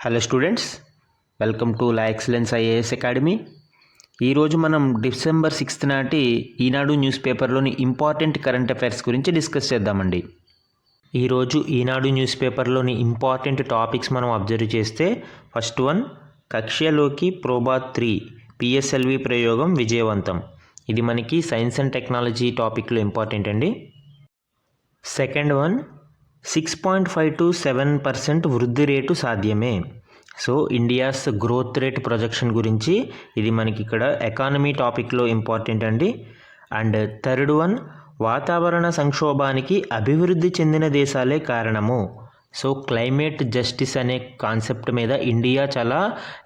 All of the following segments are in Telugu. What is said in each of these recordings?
Hello students, welcome to law excellence IAS academy. ఈరోజు మనం డిసెంబర్ 6 నాటి ఈనాడు న్యూస్ పేపర్లోని ఇంపార్టెంట్ కరెంట్ అఫైర్స్ గురించి డిస్కస్ చేద్దామండి. ఈరోజు ఈనాడు న్యూస్ పేపర్లోని ఇంపార్టెంట్ టాపిక్స్ మనం అబ్జర్వ్ చేస్తే, ఫస్ట్ వన్, కక్ష్యలోకి ప్రోబాత్ 3 పిఎస్ఎల్వి ప్రయోగం విజయవంతం. ఇది మనకి సైన్స్ అండ్ టెక్నాలజీ టాపిక్లో ఇంపార్టెంట్ అండి. సెకండ్ వన్, 6.5 to 7% వృద్ధి రేటు సాధ్యమే. So India's growth rate projection గురించి ఇది మనకి ఇక్కడ ఎకానమీ టాపిక్లో ఇంపార్టెంట్ అండి. అండ్ థర్డ్ వన్, వాతావరణ సంక్షోభానికి అభివృద్ధి చెందిన దేశాలే కారణము. సో క్లైమేట్ జస్టిస్ అనే కాన్సెప్ట్ మీద ఇండియా చాలా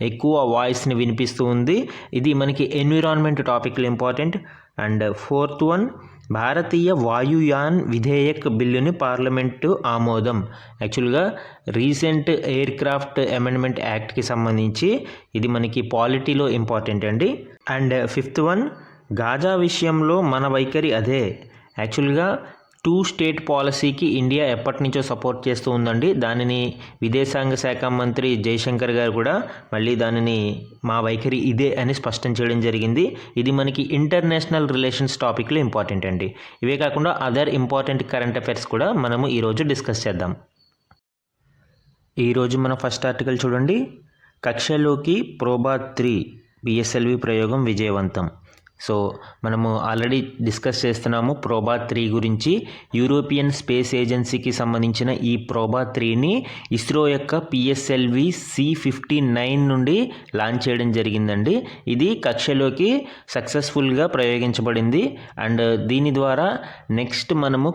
ఎక్కువ వాయిస్ని వినిపిస్తూ ఉంది. ఇది మనకి ఎన్విరాన్మెంట్ టాపిక్లో ఇంపార్టెంట్. అండ్ ఫోర్త్ వన్, భారతీయ వాయుయాన్ విధేయక్ బిల్లుని పార్లమెంటు ఆమోదం. యాక్చువల్గా రీసెంట్ ఎయిర్ క్రాఫ్ట్ అమెండ్మెంట్ యాక్ట్కి సంబంధించి ఇది మనకి పాలిటీలో ఇంపార్టెంట్ అండి. అండ్ ఫిఫ్త్ వన్, గాజా విషయంలో మన వైఖరి అదే. యాక్చువల్గా 2 స్టేట్ పాలసీకి ఇండియా ఎప్పటి నుంచో సపోర్ట్ చేస్తూ ఉందండి. దానిని విదేశాంగ శాఖ మంత్రి జయశంకర్ గారు కూడా మళ్ళీ దానిని మా వైఖరి ఇదే అని స్పష్టం చేయడం జరిగింది. ఇది మనకి ఇంటర్నేషనల్ రిలేషన్స్ టాపిక్లో ఇంపార్టెంట్ అండి. ఇవే కాకుండా అదర్ ఇంపార్టెంట్ కరెంట్ అఫైర్స్ కూడా మనము ఈరోజు డిస్కస్ చేద్దాం. ఈరోజు మన ఫస్ట్ ఆర్టికల్ చూడండి, కక్ష్యలోకి ప్రోబాత్ 3 పిఎస్ఎల్వి ప్రయోగం విజయవంతం. సో మనము ఆల్రెడీ డిస్కస్ చేస్తున్నాము ప్రోబాత్ 3 గురించి. యూరోపియన్ స్పేస్ ఏజెన్సీకి సంబంధించిన ఈ ప్రోబాత్ 3ని ఇస్రో యొక్క పిఎస్ఎల్వి C-59 నుండి లాంచ్ చేయడం జరిగిందండి. ఇది కక్ష్యలోకి సక్సెస్ఫుల్గా ప్రయోగించబడింది. అండ్ దీని ద్వారా నెక్స్ట్ మనము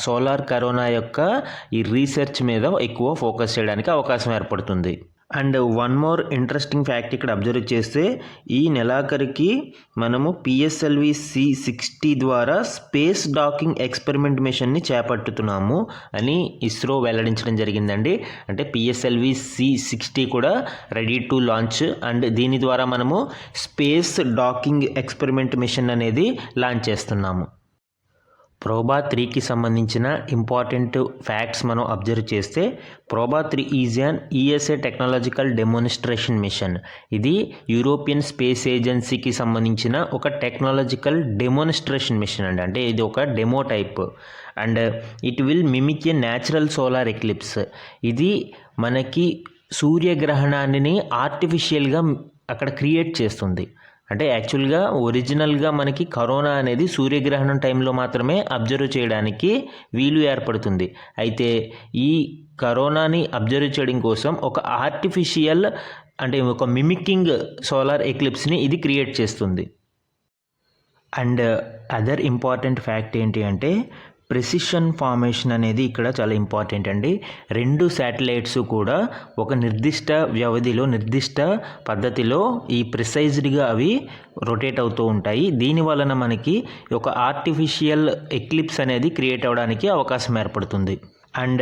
సోలార్ కరోనా యొక్క ఈ రీసెర్చ్ మీద ఎక్కువ ఫోకస్ చేయడానికి అవకాశం ఏర్పడుతుంది. And one more interesting fact ఇక్కడ అబ్జర్వ్ చేస్తే, ఈ నెలాఖరికి మనము పిఎస్ఎల్వి C-60 ద్వారా స్పేస్ డాకింగ్ ఎక్స్పెరిమెంట్ మిషన్ని చేపట్టుతున్నాము అని ఇస్రో వెల్లడించడం జరిగిందండి. అంటే పిఎస్ఎల్వి C-60 కూడా రెడీ టు లాంచ్. అండ్ దీని ద్వారా మనము స్పేస్ డాకింగ్ ఎక్స్పెరిమెంట్ మిషన్ అనేది లాంచ్ చేస్తున్నాము. ప్రోబాత్ 3కి సంబంధించిన ఇంపార్టెంట్ ఫ్యాక్ట్స్ మనం అబ్జర్వ్ చేస్తే, Proba 3 is an ESA technological demonstration mission. ఇది యూరోపియన్ స్పేస్ ఏజెన్సీకి సంబంధించిన ఒక టెక్నాలజికల్ డెమోన్స్ట్రేషన్ మిషన్ అండి. అంటే ఇది ఒక demo type. And it will mimic a natural solar eclipse. ఇది మనకి సూర్యగ్రహణాన్ని ఆర్టిఫిషియల్గా అక్కడ క్రియేట్ చేస్తుంది. అంటే యాక్చువల్గా ఒరిజినల్గా మనకి కరోనా అనేది సూర్యగ్రహణం టైంలో మాత్రమే అబ్జర్వ్ చేయడానికి వీలు ఏర్పడుతుంది. అయితే ఈ కరోనాని అబ్జర్వ్ చేయడం కోసం ఒక ఆర్టిఫిషియల్ అంటే ఒక మిమికింగ్ సోలార్ ఎక్లిప్స్ని ఇది క్రియేట్ చేస్తుంది. అండ్ అదర్ ఇంపార్టెంట్ ఫ్యాక్ట్ ఏంటి అంటే, ప్రెసిషన్ ఫార్మేషన్ అనేది ఇక్కడ చాలా ఇంపార్టెంట్ అండి. 2 శాటిలైట్స్ కూడా ఒక నిర్దిష్ట వ్యవధిలో నిర్దిష్ట పద్ధతిలో ఈ ప్రిసైజ్డ్గా అవి రొటేట్ అవుతూ ఉంటాయి. దీని వలన మనకి ఒక ఆర్టిఫిషియల్ ఎక్లిప్స్ అనేది క్రియేట్ అవ్వడానికి అవకాశం ఏర్పడుతుంది. And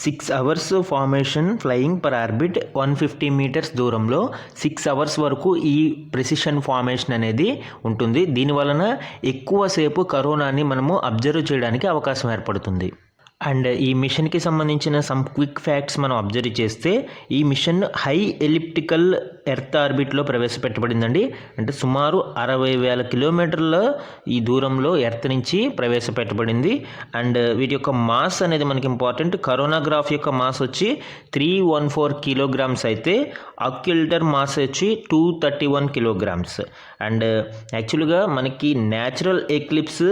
6 hours formation flying per orbit 150 meters దూరంలో 6 hours వరకు ఈ ప్రెసిషన్ ఫార్మేషన్ అనేది ఉంటుంది. దీనివలన ఎక్కువసేపు కరోనాని మనము అబ్జర్వ్ చేయడానికి అవకాశం ఏర్పడుతుంది. అండ్ ఈ మిషన్కి సంబంధించిన సమ్ క్విక్ ఫ్యాక్ట్స్ మనం అబ్జర్వ్ చేస్తే, ఈ మిషన్ హై ఎలిప్టికల్ ఎర్త్ ఆర్బిట్లో ప్రవేశపెట్టబడిందండి. అంటే సుమారు 60,000 kilometers ఈ దూరంలో ఎర్త్ నుంచి ప్రవేశపెట్టబడింది. అండ్ వీటి యొక్క మాస్ అనేది మనకి ఇంపార్టెంట్. కరోనాగ్రాఫ్ యొక్క మాస్ వచ్చి 314 kilograms అయితే అక్యుల్టర్ మాస్ వచ్చి 231 kilograms. అండ్ యాక్చువల్గా మనకి న్యాచురల్ ఎక్లిప్స్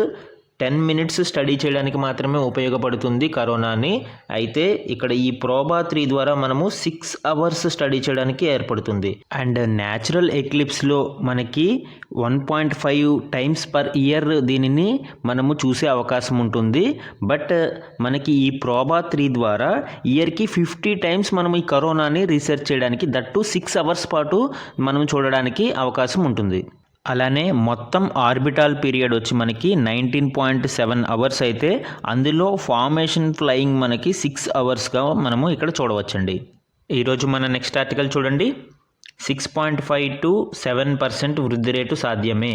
10 minutes స్టడీ చేయడానికి మాత్రమే ఉపయోగపడుతుంది కరోనాని. అయితే ఇక్కడ ఈ ప్రోబాత్ 3 ద్వారా మనము 6 hours స్టడీ చేయడానికి ఏర్పడుతుంది. అండ్ న్యాచురల్ ఎక్లిప్స్లో మనకి 1.5 times per year దీనిని మనము చూసే అవకాశం ఉంటుంది. బట్ మనకి ఈ ప్రోబాత్ 3 ద్వారా ఇయర్కి 50 times మనము ఈ కరోనాని రీసెర్చ్ చేయడానికి, దట్టు 6 hours పాటు మనం చూడడానికి అవకాశం ఉంటుంది. అలానే మొత్తం ఆర్బిటాల్ పీరియడ్ వచ్చి మనకి 19.7 hours అయితే అందులో ఫార్మేషన్ ఫ్లయింగ్ మనకి 6 hoursగా మనము ఇక్కడ చూడవచ్చండి. ఈరోజు మన నెక్స్ట్ ఆర్టికల్ చూడండి, 6.5 to 7% వృద్ధి రేటు సాధ్యమే.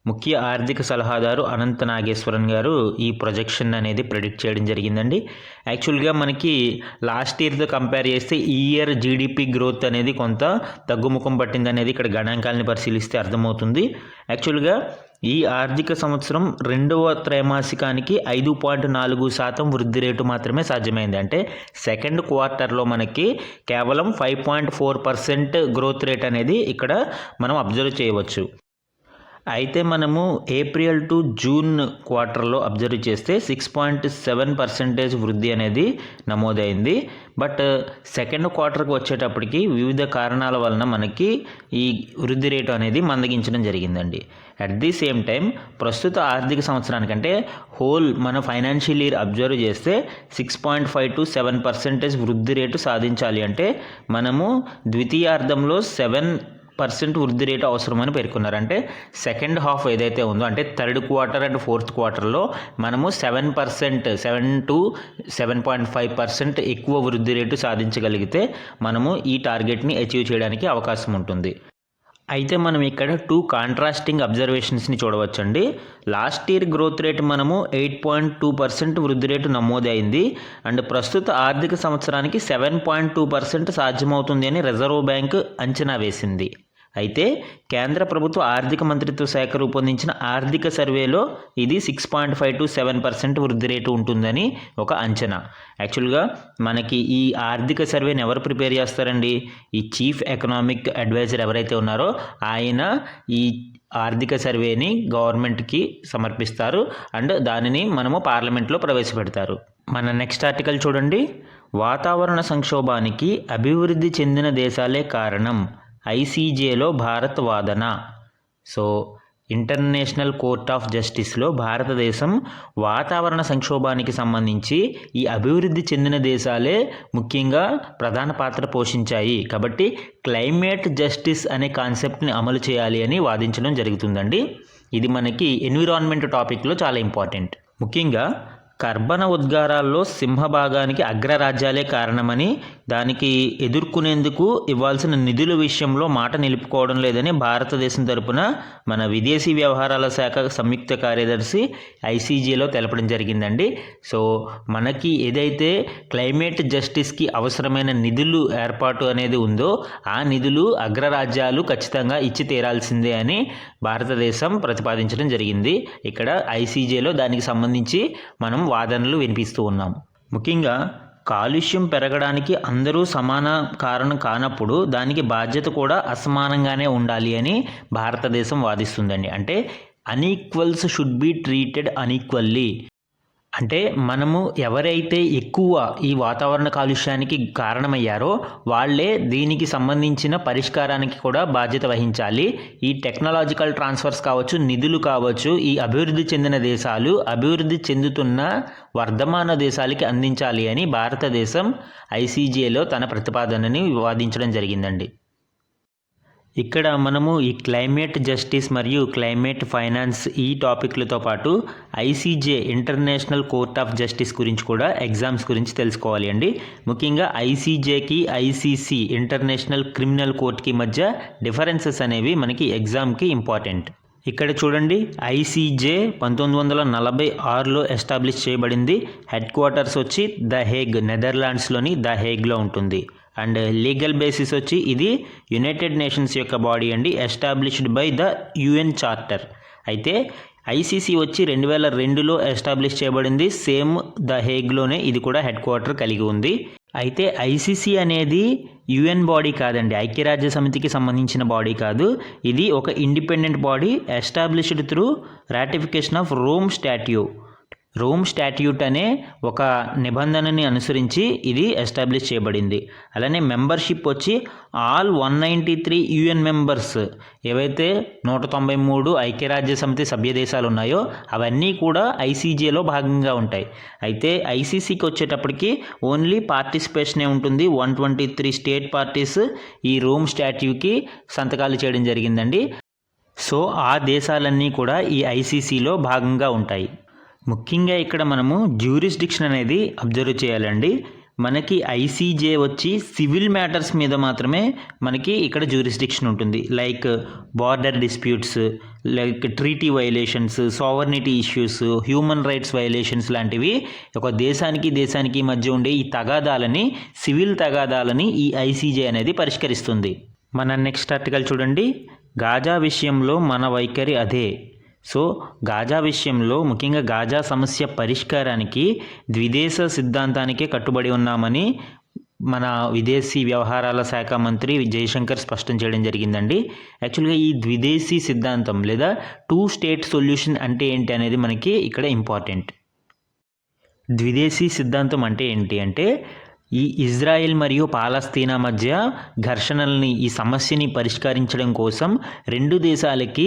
ముఖ్య ఆర్థిక సలహాదారు అనంత నాగేశ్వరన్ గారు ఈ ప్రొజెక్షన్ అనేది ప్రెడిక్ట్ చేయడం జరిగిందండి. యాక్చువల్గా మనకి లాస్ట్ ఇయర్తో కంపేర్ చేస్తే ఈ ఇయర్ జీడిపి గ్రోత్ అనేది కొంత తగ్గుముఖం పట్టింది అనేది ఇక్కడ గణాంకాలని పరిశీలిస్తే అర్థమవుతుంది. యాక్చువల్గా ఈ ఆర్థిక సంవత్సరం రెండవ త్రైమాసికానికి 5.4% వృద్ధి రేటు మాత్రమే సాధ్యమైంది. అంటే సెకండ్ క్వార్టర్లో మనకి కేవలం 5.4% గ్రోత్ రేట్ అనేది ఇక్కడ మనం అబ్జర్వ్ చేయవచ్చు. అయితే మనము ఏప్రిల్ టు జూన్ క్వార్టర్లో అబ్జర్వ్ చేస్తే 6.7% వృద్ధి అనేది నమోదైంది. బట్ సెకండ్ క్వార్టర్కి వచ్చేటప్పటికి వివిధ కారణాల వలన మనకి ఈ వృద్ధి రేటు అనేది మందగించడం జరిగిందండి. అట్ ది సేమ్ టైం ప్రస్తుత ఆర్థిక సంవత్సరానికంటే హోల్ మన ఫైనాన్షియల్ ఇయర్ అబ్జర్వ్ చేస్తే 6.5 to 7% వృద్ధి రేటు సాధించాలి అంటే మనము ద్వితీయార్థంలో 7% వృద్ధి రేటు అవసరమని పేర్కొన్నారు. అంటే సెకండ్ హాఫ్ ఏదైతే ఉందో అంటే థర్డ్ క్వార్టర్ అండ్ ఫోర్త్ క్వార్టర్లో మనము 7% 7 to 7.5% ఎక్కువ వృద్ధి రేటు సాధించగలిగితే మనము ఈ టార్గెట్ని అచీవ్ చేయడానికి అవకాశం ఉంటుంది. అయితే మనం ఇక్కడ 2 కాంట్రాస్టింగ్ అబ్జర్వేషన్స్ని చూడవచ్చండి. లాస్ట్ ఇయర్ గ్రోత్ రేట్ మనము 8.2% వృద్ధి రేటు నమోదైంది. అండ్ ప్రస్తుత ఆర్థిక సంవత్సరానికి 7.2% సాధ్యమవుతుంది అని రిజర్వ్ బ్యాంక్ అంచనా వేసింది. అయితే కేంద్ర ప్రభుత్వ ఆర్థిక మంత్రిత్వ శాఖ రూపొందించిన ఆర్థిక సర్వేలో ఇది 6.5 to 7% వృద్ధి రేటు ఉంటుందని ఒక అంచనా. యాక్చువల్గా మనకి ఈ ఆర్థిక సర్వేని ఎవరు ప్రిపేర్ చేస్తారండి? ఈ చీఫ్ ఎకనామిక్ అడ్వైజర్ ఎవరైతే ఉన్నారో ఆయన ఈ ఆర్థిక సర్వేని గవర్నమెంట్కి సమర్పిస్తారు అండ్ దానిని మనము పార్లమెంట్లో ప్రవేశపెడతారు. మన నెక్స్ట్ ఆర్టికల్ చూడండి. వాతావరణ సంక్షోభానికి అభివృద్ధి చెందిన దేశాలే కారణం, ఐసీజేలో భారత్ వాదన. సో ఇంటర్నేషనల్ కోర్ట్ ఆఫ్ జస్టిస్లో భారతదేశం వాతావరణ సంక్షోభానికి సంబంధించి ఈ అభివృద్ధి చెందిన దేశాలే ముఖ్యంగా ప్రధాన పాత్ర పోషించాయి కాబట్టి క్లైమేట్ జస్టిస్ అనే కాన్సెప్ట్ని అమలు చేయాలి అని వాదించడం జరుగుతుందండి. ఇది మనకి ఎన్విరాన్మెంట్ టాపిక్లో చాలా ఇంపార్టెంట్. ముఖ్యంగా కర్బన ఉద్గారాల్లో సింహభాగానికి అగ్రరాజ్యాలే కారణమని, దానికి ఎదుర్కొనేందుకు ఇవ్వాల్సిన నిధుల విషయంలో మాట నిలుపుకోవడం లేదని భారతదేశం తరపున మన విదేశీ వ్యవహారాల శాఖ సంయుక్త కార్యదర్శి ఐసీజేలో తెలపడం జరిగిందండి. సో మనకి ఏదైతే క్లైమేట్ జస్టిస్కి అవసరమైన నిధులు ఏర్పాటు అనేది ఉందో ఆ నిధులు అగ్రరాజ్యాలు ఖచ్చితంగా ఇచ్చి తీరాల్సిందే అని భారతదేశం ప్రతిపాదించడం జరిగింది. ఇక్కడ ఐసీజేలో దానికి సంబంధించి మనం వాదనలు వినిపిస్తూ ఉన్నాం. ముఖ్యంగా కాలుష్యం పెరగడానికి అందరూ సమాన కారణం కానప్పుడు దానికి బాధ్యత కూడా అసమానంగానే ఉండాలి అని భారతదేశం వాదిస్తుందండి. అంటే అన్ఈక్వల్స్ షుడ్ బి ట్రీటెడ్ అన్ఈక్వల్లీ. అంటే మనము ఎవరైతే ఎక్కువ ఈ వాతావరణ కాలుష్యానికి కారణమయ్యారో వాళ్ళే దీనికి సంబంధించిన పరిష్కారానికి కూడా బాధ్యత వహించాలి. ఈ టెక్నాలజికల్ ట్రాన్స్ఫర్స్ కావచ్చు, నిధులు కావచ్చు, ఈ అభివృద్ధి చెందిన దేశాలు అభివృద్ధి చెందుతున్న వర్ధమాన దేశాలకి అందించాలి అని భారతదేశం ఐసీజేలో తన ప్రతిపాదనని వాదించడం జరిగిందండి. ఇక్కడ మనము ఈ క్లైమేట్ జస్టిస్ మరియు క్లైమేట్ ఫైనాన్స్ ఈ టాపిక్లతో పాటు ICJ international court of justice గురించి కూడా ఎగ్జామ్స్ గురించి తెలుసుకోవాలి అండి. ముఖ్యంగా ఐసీజేకి ఐసీసీ ఇంటర్నేషనల్ క్రిమినల్ కోర్ట్కి మధ్య డిఫరెన్సెస్ అనేవి మనకి ఎగ్జామ్కి ఇంపార్టెంట్. ఇక్కడ చూడండి, ఐసీజే 1946లో ఎస్టాబ్లిష్ చేయబడింది. హెడ్ క్వార్టర్స్ వచ్చి ద హేగ్, నెదర్లాండ్స్లోని ద హేగ్లో ఉంటుంది. అండ్ లీగల్ బేసిస్ వచ్చి ఇది యునైటెడ్ నేషన్స్ యొక్క బాడీ అండి, established by the UN charter. అయితే ఐసీసీ వచ్చి 2002లో ఎస్టాబ్లిష్ చేయబడింది. సేమ్ ద హేగ్లోనే ఇది కూడా హెడ్ క్వార్టర్ కలిగి ఉంది. అయితే ఐసీసీ అనేది యుఎన్ బాడీ కాదండి, ఐక్యరాజ్య సమితికి సంబంధించిన బాడీ కాదు. ఇది ఒక independent body established through ratification of Rome statute అనే ఒక నిబంధనని అనుసరించి ఇది ఎస్టాబ్లిష్ చేయబడింది. అలానే మెంబర్షిప్ వచ్చి ఆల్ 193 యుఎన్ మెంబర్స్, ఏవైతే 193 ఐక్యరాజ్య సమితి సభ్య దేశాలు ఉన్నాయో అవన్నీ కూడా ఐసీజేలో భాగంగా ఉంటాయి. అయితే ఐసీసీకి వచ్చేటప్పటికి ఓన్లీ పార్టిసిపేషనే ఉంటుంది. 123 స్టేట్ పార్టీస్ ఈ రోమ్ స్టాట్యూకి సంతకాలు చేయడం జరిగిందండి. సో ఆ దేశాలన్నీ కూడా ఈ ఐసీసీలో భాగంగా ఉంటాయి. ముఖ్యంగా ఇక్కడ మనము జ్యూరిస్డిక్షన్ అనేది అబ్జర్వ్ చేయాలండి. మనకి ఐసీజే వచ్చి సివిల్ మ్యాటర్స్ మీద మాత్రమే మనకి ఇక్కడ జ్యూరిస్డిక్షన్ ఉంటుంది. Like border disputes, like treaty violations, sovereignty issues, human rights violations లాంటివి ఒక దేశానికి మధ్య ఉండే ఈ తగాదాలని, సివిల్ తగాదాలని ఈ ఐసీజే అనేది పరిష్కరిస్తుంది. మన నెక్స్ట్ ఆర్టికల్ చూడండి. గాజా విషయంలో మన వైఖరి అదే. సో గాజా విషయంలో ముఖ్యంగా గాజా సమస్య పరిష్కారానికి ద్విదేశ సిద్ధాంతానికే కట్టుబడి ఉన్నామని మన విదేశీ వ్యవహారాల శాఖ మంత్రి జయశంకర్ స్పష్టం చేయడం జరిగిందండి. యాక్చువల్గా ఈ ద్విదేశీ సిద్ధాంతం లేదా 2 స్టేట్ సొల్యూషన్ అంటే ఏంటి అనేది మనకి ఇక్కడ ఇంపార్టెంట్. ద్విదేశీ సిద్ధాంతం అంటే ఏంటి అంటే ఈ ఇజ్రాయెల్ మరియు పాలస్తీనా మధ్య ఘర్షణల్ని, ఈ సమస్యని పరిష్కరించడం కోసం 2 దేశాలకి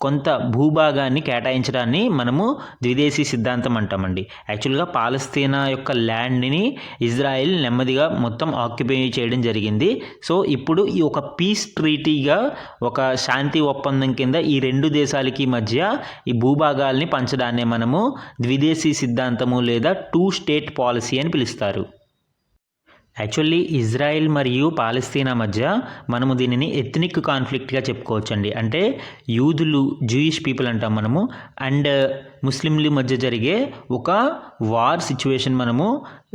కొంత భూభాగాన్ని కేటాయించడాన్ని మనము ద్విదేశీ సిద్ధాంతం అంటామండి. యాక్చువల్గా పాలస్తీనా యొక్క ల్యాండ్ని ఇజ్రాయెల్ నెమ్మదిగా మొత్తం ఆక్యుపై చేయడం జరిగింది. సో ఇప్పుడు ఈ ఒక పీస్ ట్రీటీగా, ఒక శాంతి ఒప్పందం కింద ఈ 2 దేశాలకి మధ్య ఈ భూభాగాల్ని పంచడాన్నే మనము ద్విదేశీ సిద్ధాంతము లేదా 2 స్టేట్ పాలసీ అని పిలుస్తారు. యాక్చువల్లీ ఇజ్రాయెల్ మరియు పాలస్తీనా మధ్య మనము దీనిని ఎథ్నిక్ కాన్ఫ్లిక్ట్గా చెప్పుకోవచ్చండి. అంటే యూదులు, జూయిష్ పీపుల్ అంటాం మనము, అండ్ ముస్లింల మధ్య జరిగే ఒక వార్ సిచ్యువేషన్ మనము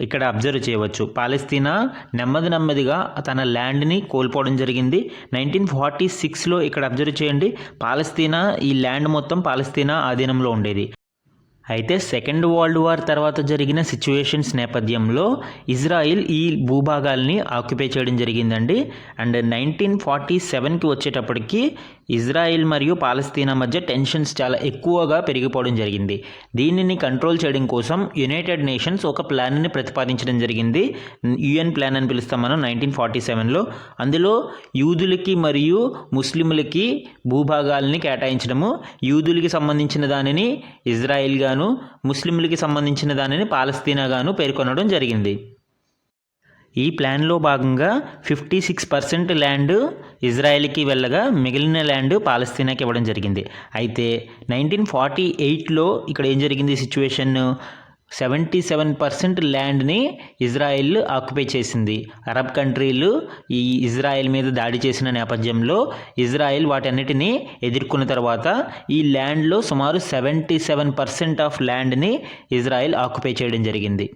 ఇక్కడ అబ్జర్వ్ చేయవచ్చు. పాలస్తీనా నెమ్మదిగా తన ల్యాండ్ని కోల్పోవడం జరిగింది. 1946లో ఇక్కడ అబ్జర్వ్ చేయండి, పాలస్తీనా ఈ ల్యాండ్ మొత్తం పాలస్తీనా ఆధీనంలో ఉండేది. అయితే సెకండ్ వరల్డ్ వార్ తర్వాత జరిగిన సిచ్యువేషన్స్ నేపథ్యంలో ఇజ్రాయిల్ ఈ భూభాగాల్ని ఆక్యుపై చేయడం జరిగిందండి. అండ్ 1947కి వచ్చేటప్పటికి ఇజ్రాయిల్ మరియు పాలస్తీనా మధ్య టెన్షన్స్ చాలా ఎక్కువగా పెరిగిపోవడం జరిగింది. దీనిని కంట్రోల్ చేయడం కోసం యునైటెడ్ నేషన్స్ ఒక ప్లాన్ని ప్రతిపాదించడం జరిగింది. యుఎన్ ప్లాన్ అని పిలుస్తాం మనం 1947లో. అందులో యూదులకి మరియు ముస్లింలకి భూభాగాల్ని కేటాయించడము, యూదులకి సంబంధించిన దానిని ఇజ్రాయిల్ గాను, ముస్లింలకి సంబంధించిన దానిని పాలస్తీనా గాను పేర్కొనడం జరిగింది. ఈ ప్లాన్లో భాగంగా 56% ల్యాండ్ ఇజ్రాయెల్కి వెళ్ళగా మిగిలిన ల్యాండ్ పాలస్తీనాకి ఇవ్వడం జరిగింది. అయితే 1948లో ఇక్కడ ఏం జరిగింది సిచ్యువేషన్, 77% ల్యాండ్ని ఇజ్రాయెల్ ఆక్యుపై చేసింది. అరబ్ కంట్రీలు ఈ ఇజ్రాయెల్ మీద దాడి చేసిన నేపథ్యంలో ఇజ్రాయెల్ వాటన్నిటిని ఎదుర్కొన్న తర్వాత ఈ ల్యాండ్లో సుమారు 77% ఆఫ్ ల్యాండ్ని ఇజ్రాయెల్ ఆక్యుపై చేయడం జరిగింది.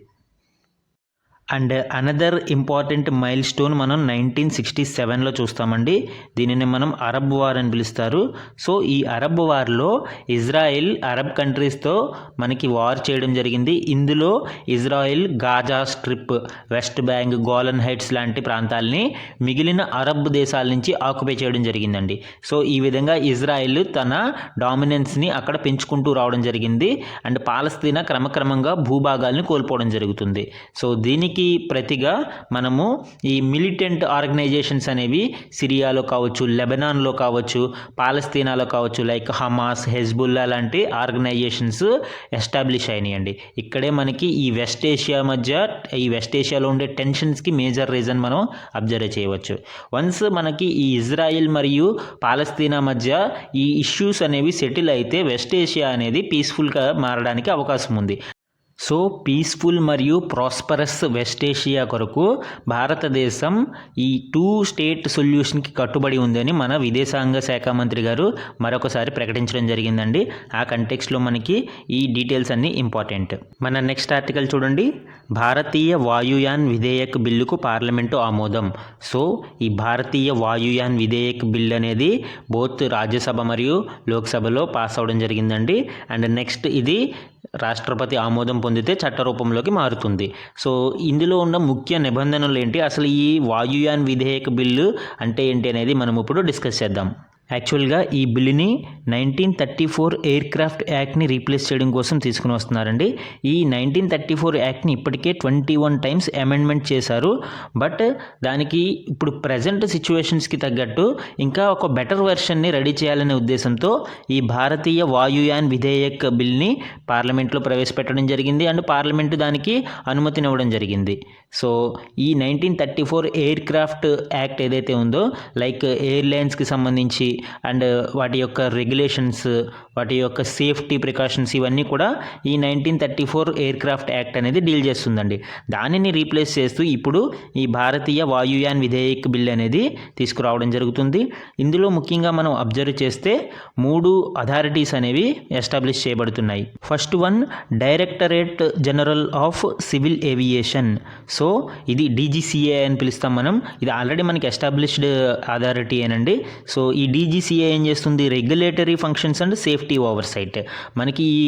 And another important mile stone మనం 1967లో చూస్తామండి. దీనిని మనం అరబ్ వార్ అని పిలుస్తారు. సో ఈ అరబ్ వార్లో ఇజ్రాయెల్ అరబ్ కంట్రీస్తో మనకి వార్ చేయడం జరిగింది. ఇందులో Israel Gaza strip, west bank, Golan heights లాంటి ప్రాంతాలని మిగిలిన అరబ్ దేశాల నుంచి ఆక్యుపై చేయడం జరిగిందండి. సో ఈ విధంగా ఇజ్రాయెల్ తన డామినెన్స్ని అక్కడ పెంచుకుంటూ రావడం జరిగింది. అండ్ పాలస్తీనా క్రమక్రమంగా భూభాగాల్ని కోల్పోవడం జరుగుతుంది. సో దీనికి ప్రతిగా మనము ఈ మిలిటెంట్ ఆర్గనైజేషన్స్ అనేవి సిరియాలో కావచ్చు, లెబనాన్లో కావచ్చు, పాలస్తీనాలో కావచ్చు, లైక్ హమాస్, హెజ్బుల్లా లాంటి ఆర్గనైజేషన్స్ ఎస్టాబ్లిష్ అయినాయండి. ఇక్కడే మనకి ఈ వెస్ట్ ఏషియాలో ఉండే టెన్షన్స్కి మేజర్ రీజన్ మనం అబ్జర్వ్ చేయవచ్చు. వన్స్ మనకి ఈ ఇజ్రాయెల్ మరియు పాలస్తీనా మధ్య ఈ ఇష్యూస్ అనేవి సెటిల్ అయితే వెస్ట్ ఏషియా అనేది పీస్ఫుల్గా మారడానికి అవకాశం ఉంది. సో పీస్ఫుల్ మరియు ప్రాస్పరస్ వెస్ట్ ఏషియా కొరకు భారతదేశం ఈ 2 స్టేట్ సొల్యూషన్కి కట్టుబడి ఉందని మన విదేశాంగ శాఖ మంత్రి గారు మరొకసారి ప్రకటించడం జరిగిందండి. ఆ కంటెక్స్లో మనకి ఈ డీటెయిల్స్ అన్నీ ఇంపార్టెంట్. మన నెక్స్ట్ ఆర్టికల్ చూడండి. భారతీయ వాయుయాన్ విధేయక్ బిల్లుకు పార్లమెంటు ఆమోదం. సో ఈ భారతీయ వాయుయాన్ విధేయక్ బిల్ అనేది బోత్ రాజ్యసభ మరియు లోక్సభలో పాస్ అవడం జరిగిందండి. అండ్ నెక్స్ట్ ఇది రాష్ట్రపతి ఆమోదం పొందితే చట్టరూపంలోకి మారుతుంది. సో ఇందులో ఉన్న ముఖ్య నిబంధనలు ఏంటి, అసలు ఈ వాయుయాన్ విధేయక బిల్లు అంటే ఏంటి అనేది మనం ఇప్పుడు డిస్కస్ చేద్దాం. యాక్చువల్గా ఈ బిల్లుని 1934 ఎయిర్ క్రాఫ్ట్ యాక్ట్ని రీప్లేస్ చేయడం కోసం తీసుకుని వస్తున్నారండి. ఈ 1934 యాక్ట్ని ఇప్పటికే 21 టైమ్స్ అమెండ్మెంట్ చేశారు. బట్ దానికి ఇప్పుడు ప్రజెంట్ సిచ్యువేషన్స్కి తగ్గట్టు ఇంకా ఒక బెటర్ వెర్షన్ని రెడీ చేయాలనే ఉద్దేశంతో ఈ భారతీయ వాయుయాన్ విధేయక్ బిల్ని పార్లమెంట్లో ప్రవేశపెట్టడం జరిగింది. అండ్ పార్లమెంటు దానికి అనుమతినివ్వడం జరిగింది. సో ఈ 1934 ఎయిర్ క్రాఫ్ట్ యాక్ట్ ఏదైతే ఉందో, లైక్ ఎయిర్లైన్స్కి సంబంధించి అండ్ వాటి యొక్క రెగ్యులేషన్స్, వాటి యొక్క సేఫ్టీ ప్రికాషన్స్ ఇవన్నీ కూడా ఈ 1934 ఎయిర్క్రాఫ్ట్ యాక్ట్ అనేది డీల్ చేస్తుందండి. దానిని రీప్లేస్ చేస్తూ ఇప్పుడు ఈ భారతీయ వాయుయాన్ విధేయక్ బిల్ అనేది తీసుకురావడం జరుగుతుంది. ఇందులో ముఖ్యంగా మనం అబ్జర్వ్ చేస్తే 3 అథారిటీస్ అనేవి ఎస్టాబ్లిష్ చేయబడుతున్నాయి. First one directorate general of civil aviation. So ఇది DGCA అని పిలుస్తాం మనం. ఇది ఆల్రెడీ మనకి ఎస్టాబ్లిష్డ్ అథారిటీ ఏనండి. సో ఈ DGCA ఏం చేస్తుంది? Regulatory functions and safety oversight. మనకి ఈ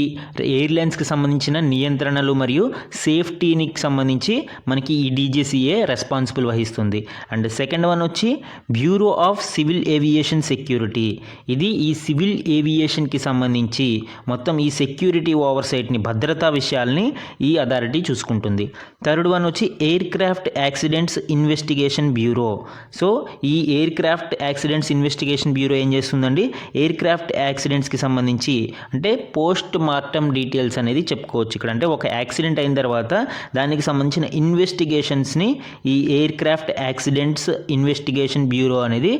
ఎయిర్లైన్స్కి సంబంధించిన నియంత్రణలు మరియు సేఫ్టీకి సంబంధించి మనకి ఈ DGCA రెస్పాన్సిబుల్ వహిస్తుంది. అండ్ సెకండ్ వన్ వచ్చి bureau of civil aviation security. ఇది ఈ సివిల్ ఏవియేషన్కి సంబంధించి మొత్తం ఈ సెక్యూరిటీ ఓవర్సైట్ని, భద్రతా విషయాల్ని ఈ అథారిటీ చూసుకుంటుంది. థర్డ్ వన్ వచ్చి aircraft accidents investigation bureau. So ఈ aircraft accidents investigation bureau ఏం చేస్తుందండి? ఎయిర్ క్రాఫ్ట్ యాక్సిడెంట్స్కి సంబంధించి అంటే పోస్ట్ మార్టం డీటెయిల్స్ అనేది చెప్పుకోవచ్చు ఇక్కడ. అంటే ఒక యాక్సిడెంట్ అయిన తర్వాత దానికి సంబంధించిన ఇన్వెస్టిగేషన్స్ని ఈ aircraft accidents investigation bureau అనేది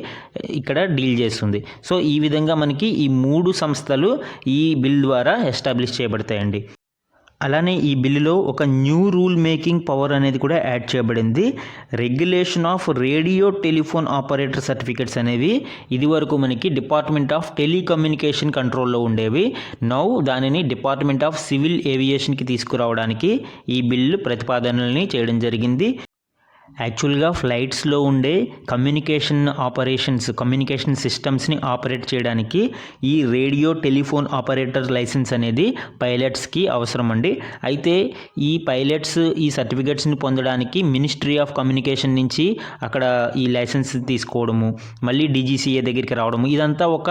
ఇక్కడ డీల్ చేస్తుంది. సో ఈ విధంగా మనకి ఈ 3 సంస్థలు ఈ బిల్ ద్వారా ఎస్టాబ్లిష్ చేయబడతాయండి. అలానే ఈ బిల్లులో ఒక న్యూ రూల్ మేకింగ్ పవర్ అనేది కూడా యాడ్ చేయబడింది. Regulation of radio telephone operator certificates అనేవి ఇదివరకు మనకి డిపార్ట్మెంట్ ఆఫ్ టెలికమ్యూనికేషన్ కంట్రోల్లో ఉండేవి. నౌ దానిని డిపార్ట్మెంట్ ఆఫ్ సివిల్ ఏవియేషన్కి తీసుకురావడానికి ఈ బిల్లు ప్రతిపాదనల్ని చేయడం జరిగింది. యాక్చువల్గా ఫ్లైట్స్లో ఉండే కమ్యూనికేషన్ సిస్టమ్స్ని ఆపరేట్ చేయడానికి ఈ రేడియో టెలిఫోన్ ఆపరేటర్ లైసెన్స్ అనేది పైలట్స్కి అవసరం అండి. అయితే ఈ పైలట్స్ ఈ సర్టిఫికెట్స్ని పొందడానికి మినిస్ట్రీ ఆఫ్ కమ్యూనికేషన్ నుంచి అక్కడ ఈ లైసెన్స్ తీసుకోవడము, మళ్ళీ DGCA దగ్గరికి రావడము, ఇదంతా ఒక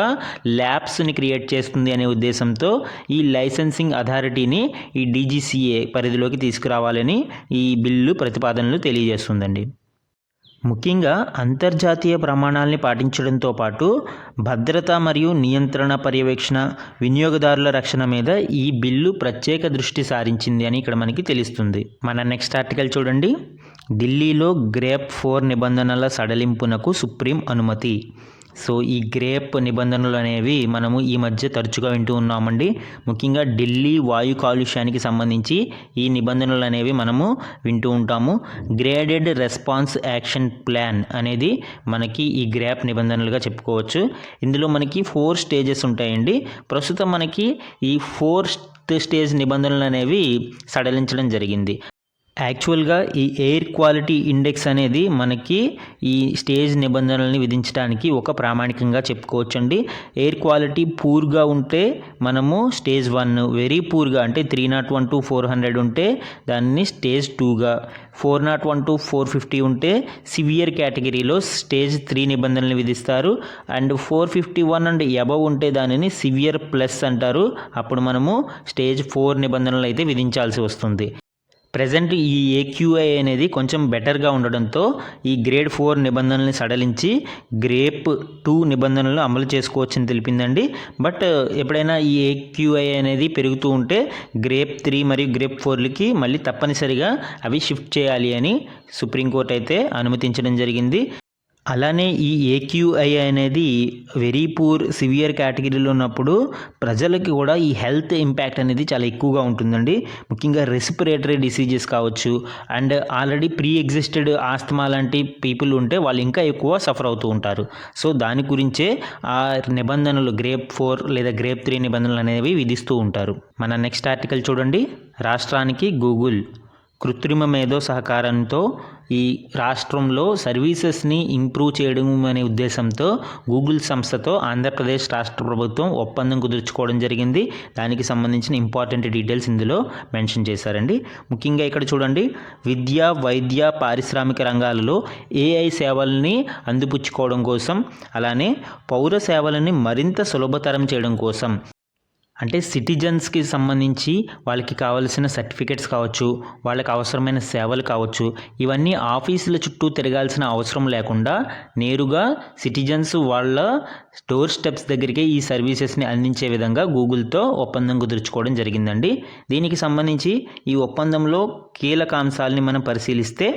ల్యాబ్స్ని క్రియేట్ చేస్తుంది అనే ఉద్దేశంతో ఈ లైసెన్సింగ్ అథారిటీని ఈ DGCA పరిధిలోకి తీసుకురావాలని ఈ బిల్లు ప్రతిపాదనలు తెలియజేస్తుందండి. ముఖ్యంగా అంతర్జాతీయ ప్రమాణాలని పాటించడంతో పాటు భద్రత మరియు నియంత్రణ పర్యవేక్షణ, వినియోగదారుల రక్షణ మీద ఈ బిల్లు ప్రత్యేక దృష్టి సారించింది అని ఇక్కడ మనకి తెలుస్తుంది. మన నెక్స్ట్ ఆర్టికల్ చూడండి. ఢిల్లీలో గ్రేప్ 4 నిబంధనల సడలింపునకు సుప్రీం అనుమతి. సో ఈ గ్రేప్ నిబంధనలు అనేవి మనము ఈ మధ్య తరచుగా వింటూ ఉన్నామండి. ముఖ్యంగా ఢిల్లీ వాయు కాలుష్యానికి సంబంధించి ఈ నిబంధనలు అనేవి మనము వింటూ ఉంటాము. గ్రేడెడ్ రెస్పాన్స్ యాక్షన్ ప్లాన్ అనేది మనకి ఈ గ్రేప్ నిబంధనలుగా చెప్పుకోవచ్చు. ఇందులో మనకి 4 స్టేజెస్ ఉంటాయండి. ప్రస్తుతం మనకి ఈ 4th స్టేజ్ నిబంధనలు అనేవి సడలించడం జరిగింది. యాక్చువల్గా ఈ ఎయిర్ క్వాలిటీ ఇండెక్స్ అనేది మనకి ఈ స్టేజ్ నిబంధనల్ని విధించడానికి ఒక ప్రామాణికంగా చెప్పుకోవచ్చండి. ఎయిర్ క్వాలిటీ పూర్గా ఉంటే మనము స్టేజ్ 1, వెరీ పూర్గా అంటే 301 to 400 ఉంటే దాన్ని స్టేజ్ 2గా, 401 to 450 ఉంటే సివియర్ కేటగిరీలో స్టేజ్ 3 నిబంధనలు విధిస్తారు. అండ్ 451 అండ్ అబవ్ ఉంటే దానిని సివియర్ ప్లస్ అంటారు. అప్పుడు మనము స్టేజ్ 4 నిబంధనలు అయితే విధించాల్సి వస్తుంది. ప్రజెంట్ ఈ AQI అనేది కొంచెం బెటర్గా ఉండడంతో ఈ గ్రేడ్ 4 నిబంధనల్ని సడలించి గ్రేప్ 2 నిబంధనలు అమలు చేసుకోవచ్చని తెలిపిందండి. బట్ ఎప్పుడైనా ఈ AQI అనేది పెరుగుతూ ఉంటే గ్రేప్ 3 మరియు గ్రేప్ 4లకి మళ్ళీ తప్పనిసరిగా అవి షిఫ్ట్ చేయాలి అని సుప్రీంకోర్టు అయితే అనుమతించడం జరిగింది. అలానే ఈ AQI అనేది వెరీ పూర్, సివియర్ కేటగిరీలో ఉన్నప్పుడు ప్రజలకి కూడా ఈ హెల్త్ ఇంపాక్ట్ అనేది చాలా ఎక్కువగా ఉంటుందండి. ముఖ్యంగా రెస్పిరేటరీ డిసీజెస్ కావచ్చు, and already pre existed asthma లాంటి పీపుల్ ఉంటే వాళ్ళు ఇంకా ఎక్కువ సఫర్ అవుతూ ఉంటారు. సో దాని గురించే ఆ నిబంధనలు గ్రేప్ 4 లేదా గ్రేప్ 3 నిబంధనలు అనేవి విధిస్తూ ఉంటారు. మన నెక్స్ట్ ఆర్టికల్ చూడండి. రాష్ట్రానికి గూగుల్ కృత్రిమ మేధో సహకారంతో ఈ రాష్ట్రంలో సర్వీసెస్ని ఇంప్రూవ్ చేయడం అనే ఉద్దేశంతో గూగుల్ సంస్థతో ఆంధ్రప్రదేశ్ రాష్ట్ర ప్రభుత్వం ఒప్పందం కుదుర్చుకోవడం జరిగింది. దానికి సంబంధించిన ఇంపార్టెంట్ డీటెయిల్స్ ఇందులో మెన్షన్ చేశారండి. ముఖ్యంగా ఇక్కడ చూడండి, విద్య, వైద్య, పారిశ్రామిక రంగాలలో AI సేవల్ని అందిపుచ్చుకోవడం కోసం, అలానే పౌర సేవలని మరింత సులభతరం చేయడం కోసం, అంటే సిటిజన్స్కి సంబంధించి వాళ్ళకి కావాల్సిన సర్టిఫికెట్స్ కావచ్చు, వాళ్ళకి అవసరమైన సేవలు కావచ్చు, ఇవన్నీ ఆఫీసుల చుట్టూ తిరగాల్సిన అవసరం లేకుండా నేరుగా సిటిజన్స్ వాళ్ళ డోర్ స్టెప్స్ దగ్గరికి ఈ సర్వీసెస్ని అందించే విధంగా గూగుల్తో ఒప్పందం కుదుర్చుకోవడం జరిగిందండి. దీనికి సంబంధించి ఈ ఒప్పందంలో కీలక అంశాలని మనం పరిశీలిస్తే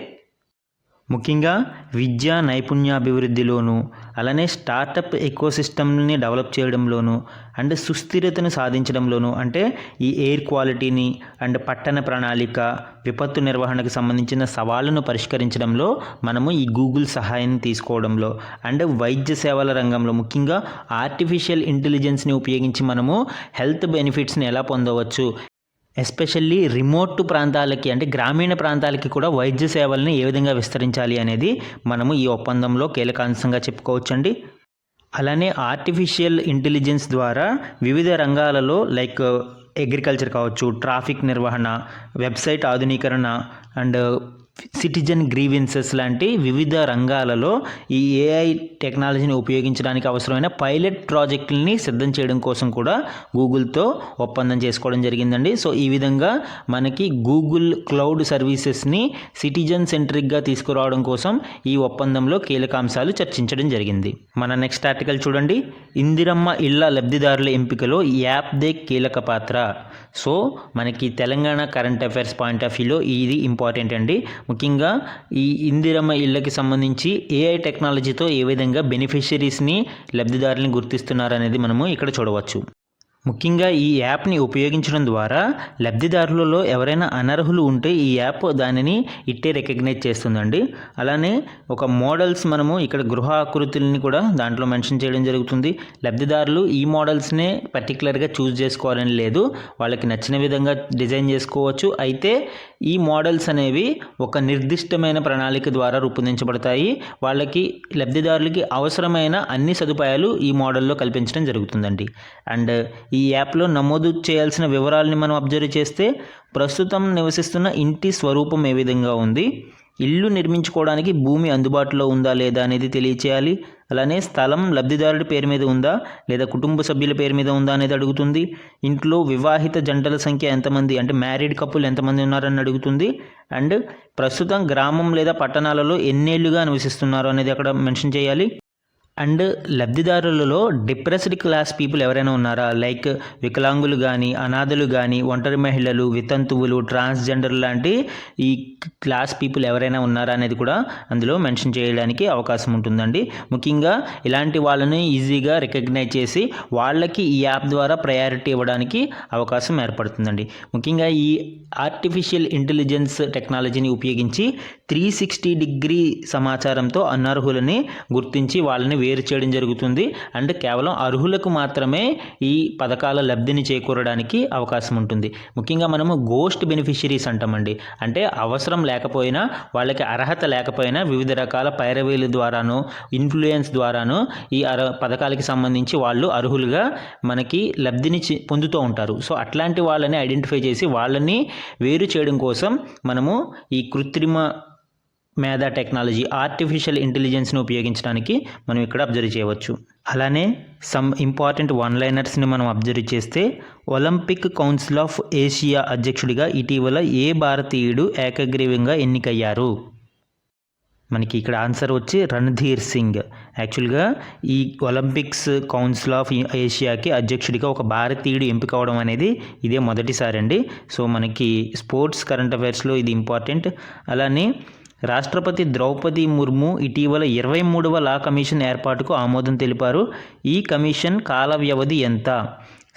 ముఖ్యంగా విద్యా నైపుణ్యాభివృద్ధిలోను, అలానే స్టార్టప్ ఎకోసిస్టమ్ని డెవలప్ చేయడంలోను అండ్ సుస్థిరతను సాధించడంలోను, అంటే ఈ ఎయిర్ క్వాలిటీని అండ్ పట్టణ ప్రణాళిక, విపత్తు నిర్వహణకు సంబంధించిన సవాళ్ళను పరిష్కరించడంలో మనము ఈ గూగుల్ సహాయాన్ని తీసుకోవడంలో, అండ్ వైద్య సేవల రంగంలో ముఖ్యంగా ఆర్టిఫిషియల్ ఇంటెలిజెన్స్ని ఉపయోగించి మనము హెల్త్ బెనిఫిట్స్ని ఎలా పొందవచ్చు, ఎస్పెషల్లీ రిమోట్ ప్రాంతాలకి అంటే గ్రామీణ ప్రాంతాలకి కూడా వైద్య సేవల్ని ఏ విధంగా విస్తరించాలి అనేది మనము ఈ ఒప్పందంలో కీలకాంశంగా చెప్పుకోవచ్చండి. అలానే ఆర్టిఫిషియల్ ఇంటెలిజెన్స్ ద్వారా వివిధ రంగాలలో లైక్ అగ్రికల్చర్ కావచ్చు, ట్రాఫిక్ నిర్వహణ, వెబ్సైట్ ఆధునీకరణ అండ్ సిటిజన్ గ్రీవెన్సెస్ లాంటి వివిధ రంగాలలో ఈ ఏఐ టెక్నాలజీని ఉపయోగించడానికి అవసరమైన పైలట్ ప్రాజెక్టులని సిద్ధం చేయడం కోసం కూడా గూగుల్తో ఒప్పందం చేసుకోవడం జరిగిందండి. సో ఈ విధంగా మనకి గూగుల్ క్లౌడ్ సర్వీసెస్ని సిటిజన్ సెంట్రిక్గా తీసుకురావడం కోసం ఈ ఒప్పందంలో కీలక అంశాలు చర్చించడం జరిగింది. మన నెక్స్ట్ ఆర్టికల్ చూడండి. ఇందిరమ్మ ఇళ్ల లబ్ధిదారుల ఎంపికలో యాప్దే కీలక పాత్ర. సో మనకి Telangana current affairs point of వ్యూలో ఇది ఇంపార్టెంట్ అండి. ముఖ్యంగా ఈ ఇందిరమ్మ ఇళ్ళకి సంబంధించి ఏఐ టెక్నాలజీతో ఏ విధంగా బెనిఫిషరీస్ని, లబ్ధిదారులని గుర్తిస్తున్నారు అనేది మనము ఇక్కడ చూడవచ్చు. ముఖ్యంగా ఈ యాప్ని ఉపయోగించడం ద్వారా లబ్ధిదారులలో ఎవరైనా అనర్హులు ఉంటే ఈ యాప్ దానిని ఇట్టే రికగ్నైజ్ చేస్తుందండి. అలానే ఒక మోడల్స్ మనము ఇక్కడ గృహ ఆకృతుల్ని కూడా దాంట్లో మెన్షన్ చేయడం జరుగుతుంది. లబ్ధిదారులు ఈ మోడల్స్నే పర్టికులర్గా చూస్ చేసుకోవాలని లేదు, వాళ్ళకి నచ్చిన విధంగా డిజైన్ చేసుకోవచ్చు. అయితే ఈ మోడల్స్ అనేవి ఒక నిర్దిష్టమైన ప్రణాళిక ద్వారా రూపొందించబడతాయి. వాళ్ళకి లబ్ధిదారులకి అవసరమైన అన్ని సదుపాయాలు ఈ మోడల్లో కల్పించడం జరుగుతుందండి. అండ్ ఈ యాప్లో నమోదు చేయాల్సిన వివరాలని మనం అబ్జర్వ్ చేస్తే ప్రస్తుతం నివసిస్తున్న ఇంటి స్వరూపం ఏ విధంగా ఉంది, ఇల్లు నిర్మించుకోవడానికి భూమి అందుబాటులో ఉందా లేదా అనేది తెలియచేయాలి. అలానే స్థలం లబ్ధిదారుడి పేరు మీద ఉందా లేదా కుటుంబ సభ్యుల పేరు మీద ఉందా అనేది అడుగుతుంది. ఇంట్లో వివాహిత జంటల సంఖ్య ఎంతమంది అంటే మ్యారీడ్ కపుల్ ఎంతమంది ఉన్నారని అడుగుతుంది. అండ్ ప్రస్తుతం గ్రామం లేదా పట్టణాలలో ఎన్నేళ్లుగా నివసిస్తున్నారు అనేది అక్కడ మెన్షన్ చేయాలి. అండ్ లబ్ధిదారులలో డిప్రెస్డ్ క్లాస్ పీపుల్ ఎవరైనా ఉన్నారా, లైక్ వికలాంగులు కానీ, అనాథలు కానీ, ఒంటరి మహిళలు, వితంతువులు, ట్రాన్స్జెండర్ లాంటి ఈ క్లాస్ పీపుల్ ఎవరైనా ఉన్నారా అనేది కూడా అందులో మెన్షన్ చేయడానికి అవకాశం ఉంటుందండి. ముఖ్యంగా ఇలాంటి వాళ్ళని ఈజీగా రికగ్నైజ్ చేసి వాళ్ళకి ఈ యాప్ ద్వారా ప్రయారిటీ ఇవ్వడానికి అవకాశం ఏర్పడుతుందండి. ముఖ్యంగా ఈ ఆర్టిఫిషియల్ ఇంటెలిజెన్స్ టెక్నాలజీని ఉపయోగించి 360 డిగ్రీ సమాచారంతో అనర్హులని గుర్తించి వాళ్ళని వేరు చేయడం జరుగుతుంది. అండ్ కేవలం అర్హులకు మాత్రమే ఈ పథకాల లబ్ధిని చేకూరడానికి అవకాశం ఉంటుంది. ముఖ్యంగా మనము గోస్ట్ బెనిఫిషరీస్ అంటామండి. అంటే అవసరం లేకపోయినా, వాళ్ళకి అర్హత లేకపోయినా వివిధ రకాల పైరవీల ద్వారాను, ఇన్ఫ్లుయెన్స్ ద్వారాను ఈ పథకాలకి సంబంధించి వాళ్ళు అర్హులుగా మనకి లబ్ధిని పొందుతూ ఉంటారు. సో అట్లాంటి వాళ్ళని ఐడెంటిఫై చేసి వాళ్ళని వేరు చేయడం కోసం మనము ఈ కృత్రిమ మేధా టెక్నాలజీ, ఆర్టిఫిషియల్ ఇంటెలిజెన్స్ని ఉపయోగించడానికి మనం ఇక్కడ అబ్జర్వ్ చేయవచ్చు. అలానే సమ్ ఇంపార్టెంట్ వన్ లైనర్స్ని మనం అబ్జర్వ్ చేస్తే, ఒలింపిక్ కౌన్సిల్ ఆఫ్ ఏషియా అధ్యక్షుడిగా ఇటీవల ఏ భారతీయుడు ఏకగ్రీవంగా ఎన్నికయ్యారు? మనకి ఇక్కడ ఆన్సర్ వచ్చి రణ్ధీర్ సింగ్. యాక్చువల్గా ఈ ఒలింపిక్స్ కౌన్సిల్ ఆఫ్ ఏషియాకి అధ్యక్షుడిగా ఒక భారతీయుడు ఎంపిక అవడం అనేది ఇదే మొదటిసారి అండి. సో మనకి స్పోర్ట్స్ కరెంట్ అఫైర్స్లో ఇది ఇంపార్టెంట్. అలానే రాష్ట్రపతి ద్రౌపది ముర్ము ఇటీవల 23వ లా కమిషన్ ఏర్పాటుకు ఆమోదం తెలిపారు. ఈ కమిషన్ కాల వ్యవధి ఎంత?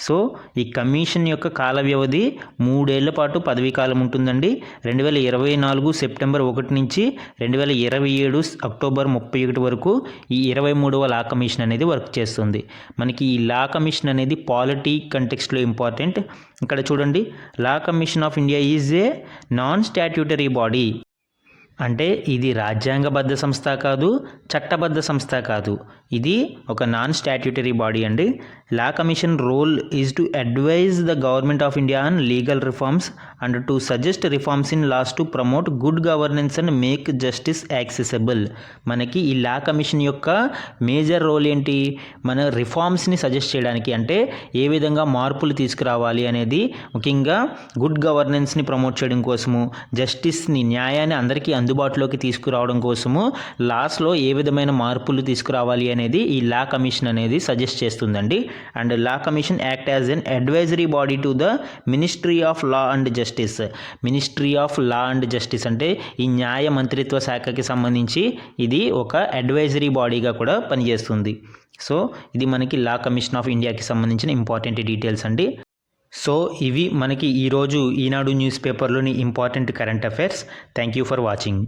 సో ఈ కమిషన్ యొక్క కాల వ్యవధి 3 ఏళ్ల పాటు పదవీ కాలం ఉంటుందండి. 2024 సెప్టెంబర్ 1 నుంచి 2027 అక్టోబర్ 31 వరకు ఈ 23వ లా కమిషన్ అనేది వర్క్ చేస్తుంది. మనకి ఈ లా కమిషన్ అనేది పాలిటీ కంటెక్స్ట్లో ఇంపార్టెంట్. ఇక్కడ చూడండి, law commission of India is a non statutory body. అంటే ఇది రాజ్యాంగబద్ధ సంస్థ కాదు, చట్టబద్ధ సంస్థ కాదు, ఇది ఒక నాన్ స్టాట్యూటరీ బాడీ అండి. Law commission role is to advise the government of India on legal reforms and to suggest reforms in laws to promote good governance and make justice accessible. మనకి ఈ లా కమిషన్ యొక్క మేజర్ రోల్ ఏంటి? మన రిఫార్మ్స్ని సజెస్ట్ చేయడానికి, అంటే ఏ విధంగా మార్పులు తీసుకురావాలి అనేది, ముఖ్యంగా గుడ్ గవర్నెన్స్ని ప్రమోట్ చేయడం కోసము, జస్టిస్ని, న్యాయాన్ని అందరికీ అందుబాటులోకి తీసుకురావడం కోసము లాస్లో ఏ విధమైన మార్పులు తీసుకురావాలి అనేది ఈ లా కమిషన్ అనేది సజెస్ట్ చేస్తుందండి. And law commission act as N advisory body to the ministry of law and justice. Ministry of law and justice అంటే ఈ న్యాయ మంత్రిత్వ శాఖకి సంబంధించి ఇది ఒక అడ్వైజరీ బాడీగా కూడా పనిచేస్తుంది. సో ఇది మనకి లా కమిషన్ ఆఫ్ ఇండియాకి సంబంధించిన ఇంపార్టెంట్ డీటెయిల్స్ అండి. సో ఇవి మనకి ఈరోజు ఈనాడు న్యూస్ పేపర్లోని important current affairs. Thank you for watching.